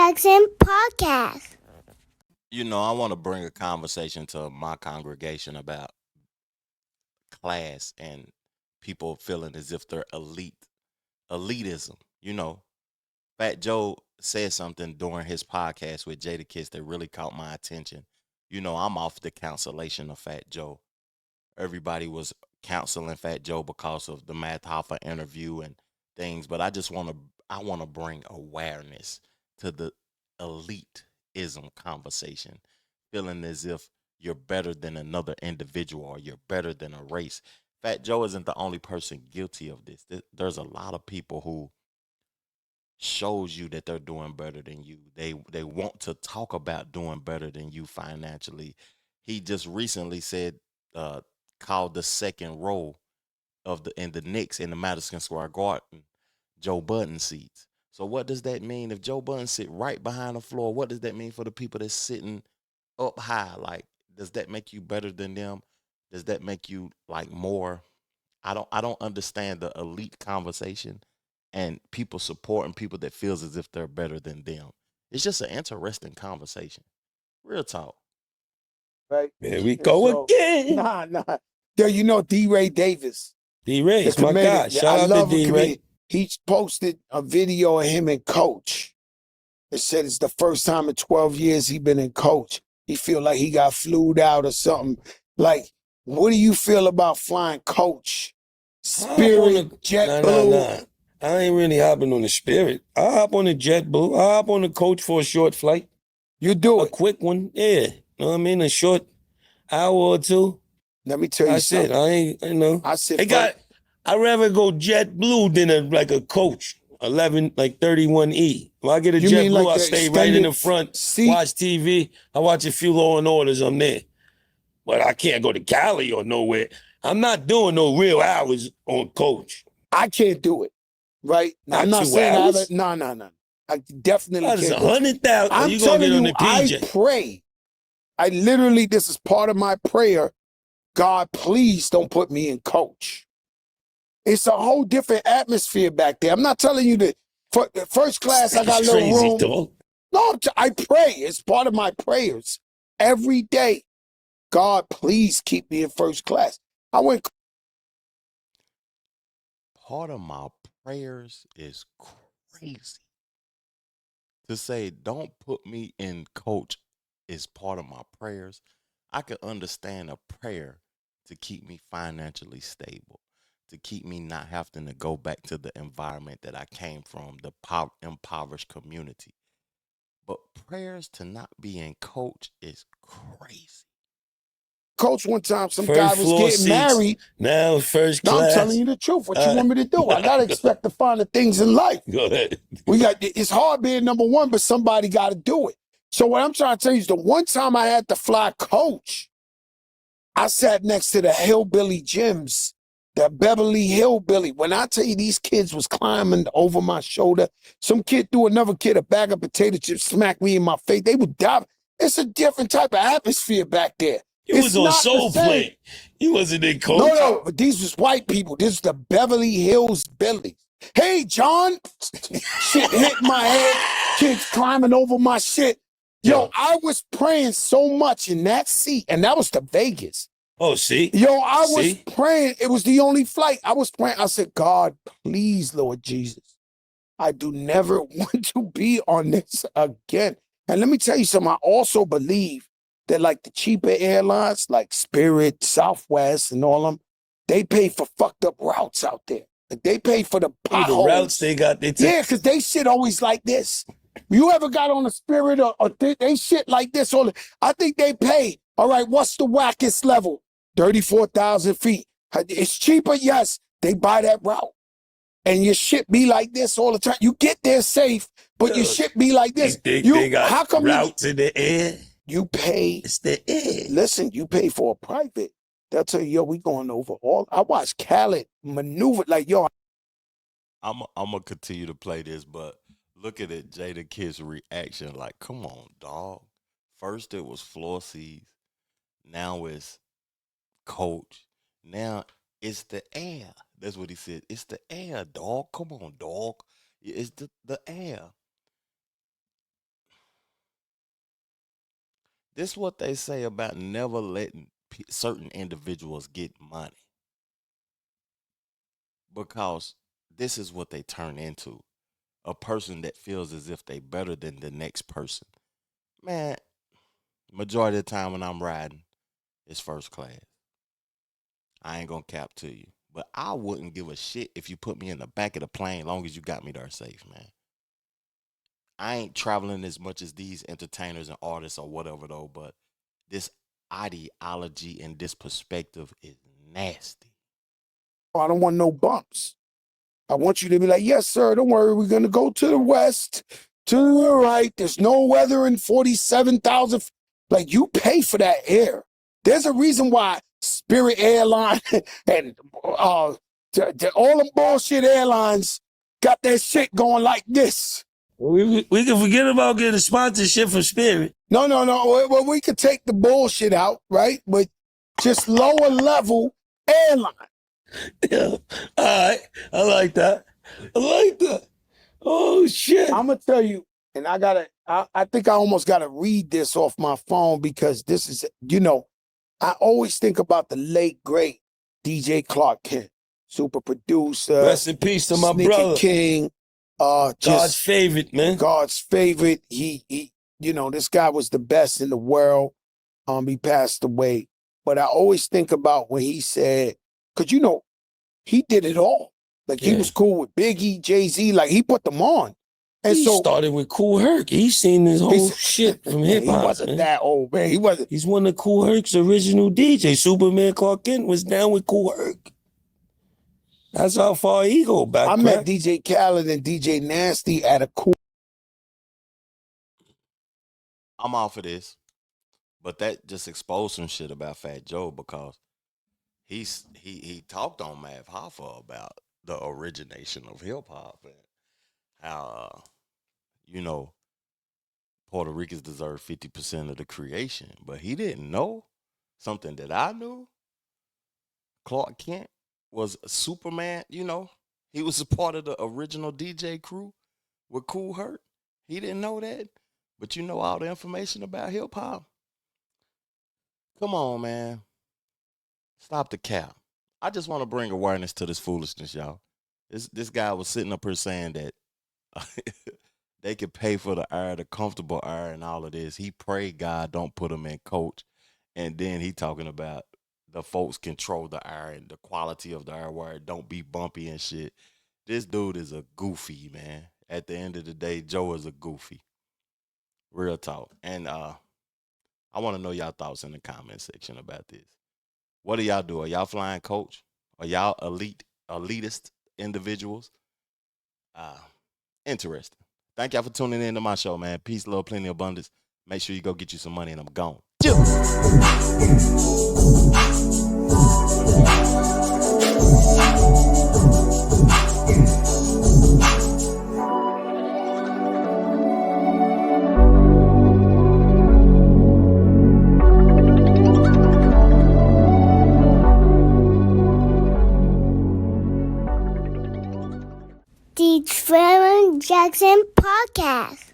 Jackson Podcast. You know, I want to bring a conversation to my congregation about class and people feeling as if they're elitism. You know, Fat Joe said something during his podcast with Jadakiss that really caught my attention. You know, I'm off the cancellation of Fat Joe. Everybody was counseling Fat Joe because of the Matt Hoffa interview and things, but I want to bring awareness to the elitism conversation, feeling as if you're better than another individual or you're better than a race. Fat Joe isn't the only person guilty of this. There's a lot of people who shows you that they're doing better than you. They want to talk about doing better than you financially. He just recently said uh called the second row of the Knicks in the Madison Square Garden Joe Budden seats. So what does that mean if Joe Budden sit right behind the floor? What does that mean for the people that's sitting up high? Like, does that make you better than them? Does that make you like more? I don't understand the elite conversation and people supporting people that feels as if they're better than them. It's just an interesting conversation. Real talk. Right? Here we And go so, again. nah. Yo, you know D-Ray Davis, D-Ray, the it's my comedian. guy. Shout I out to love a D-Ray. comedian. He posted a video of him and Coach. It said it's the first time in 12 years he been in Coach. He feel like he got flued out or something. Like, what do you feel about flying Coach? Spirit, Nah. JetBlue. I ain't really hopping on the Spirit. I hop on the JetBlue. I hop on the Coach for a short flight. You do A it. quick one. Yeah. Know what I mean? A short hour or two. Let me tell you That's it. something. I ain't, you know. I said, I'd rather go JetBlue than a Coach 31E. If I get a You mean JetBlue, like I the stay right in the extended front, seat? watch TV. I watch a few Law and Orders. I'm there. But I can't go to Cali or nowhere. I'm not doing no real hours on Coach. I can't do it. Right? Not I'm not 2 saying hours? No. I definitely That is can't do it. 100,000. I'm You gonna telling get on you, the I PJ? pray. I literally, this is part of my prayer. God, please don't put me in Coach. It's a whole different atmosphere back there. I'm not telling you that for the first class, I got a It's little crazy, room. dog. No, I pray. It's part of my prayers every day. God, please keep me in first class. I went. Part of my prayers is crazy. To say don't put me in coach is part of my prayers. I could understand a prayer to keep me financially stable, to keep me not having to go back to the environment that I came from, the impoverished community. But prayers to not be in coach is crazy. Coach one time, some guy First was floor getting seats. married. Now first No, I'm class. telling you the truth. What you want me to do? I gotta expect to find the things in life. Go ahead. It's hard being number one, but somebody gotta do it. So what I'm trying to tell you is the one time I had to fly Coach, I sat next to the hillbilly gyms, the Beverly Hillbilly. When I tell you these kids was climbing over my shoulder, some kid threw another kid a bag of potato chips, smacked me in my face. They would die. It's a different type of atmosphere back there. You was on Soul Play. You wasn't in Coach. No, but these was white people. This is the Beverly Hills Billies. Hey, John. Shit hit my head. Kids climbing over my shit. Yo, I was praying so much in that seat, and that was to Vegas. Oh, see? Yo, I was praying. It was the only flight. I was praying. I said, God, please, Lord Jesus, I do never want to be on this again. And let me tell you something. I also believe that like the cheaper airlines, like Spirit, Southwest, and all them, they pay for fucked up routes out there. Like they pay for the potholes. The routes they got. Yeah, because they shit always like this. You ever got on a Spirit or they shit like this? I think they pay. All right, what's the wackest level? 34,000 feet. It's cheaper, yes. They buy that route. And your shit be like this all the time. You get there safe, but your shit be like this. They got how come routes in the air? You pay. It's the air. Listen, you pay for a private. They'll tell you, yo, we going over all. I watched Khaled maneuver like, yo. I'm gonna continue to play this, but look at it, Jadakiss' reaction. Like, come on, dog. First it was floor seats. Now it's coach. Now it's the air. That's what he said. It's the air, dog. Come on, dog. It's the air. This what they say about never letting certain individuals get money, because this is what they turn into. A person that feels as if they better than the next person. Man, majority of the time when I'm riding, it's first class. I ain't gonna cap to you. But I wouldn't give a shit if you put me in the back of the plane long as you got me there safe, man. I ain't traveling as much as these entertainers and artists or whatever though, but this ideology and this perspective is nasty. I don't want no bumps. I want you to be like, yes, sir, don't worry. We're going to go to the west, to the right. There's no weather in 47,000. Like, you pay for that air. There's a reason why Spirit Airline and all them bullshit airlines got that shit going like this. We can forget about getting a sponsorship from Spirit. No. Well, we could take the bullshit out, right? But just lower level airline. Yeah. All right. I like that. Oh, shit. I'm going to tell you, and I think I almost got to read this off my phone because this is, I always think about the late, great DJ Clark Kent, super producer. Rest in peace to my Sneaker brother. King. God's favorite, man. God's favorite. He, this guy was the best in the world. He passed away. But I always think about when he said, because, he did it all. Like, he was cool with Biggie, Jay-Z. Like, he put them on. And he started with Kool Herc. He's seen this whole shit from hip hop. He wasn't that old, man. He wasn't. He's one of Kool Herc's original DJs. Superman Clark Kent was down with Kool Herc. That's how far he go back. I met DJ Khaled and DJ Nasty at a cool. I'm off of this, but that just exposed some shit about Fat Joe, because he talked on Mav Hoffa about the origination of hip hop and how Puerto Ricans deserve 50% of the creation, but he didn't know something that I knew. Clark Kent was Superman, he was a part of the original DJ crew with Kool Herc. He didn't know that, but all the information about hip hop. Come on, man. Stop the cap. I just want to bring awareness to this foolishness, y'all. This guy was sitting up here saying that they could pay for the air, the comfortable air, and all of this. He prayed God don't put him in coach. And then he talking about the folks control the air and the quality of the air where it don't be bumpy and shit. This dude is a goofy, man. At the end of the day, Joe is a goofy. Real talk. And I want to know y'all thoughts in the comment section about this. What do y'all do? Are y'all flying coach? Are y'all elitist individuals? Interesting. Thank y'all for tuning in to my show, man. Peace, love, plenty, abundance. Make sure you go get you some money, and I'm gone. The Trevor Jackson Podcast.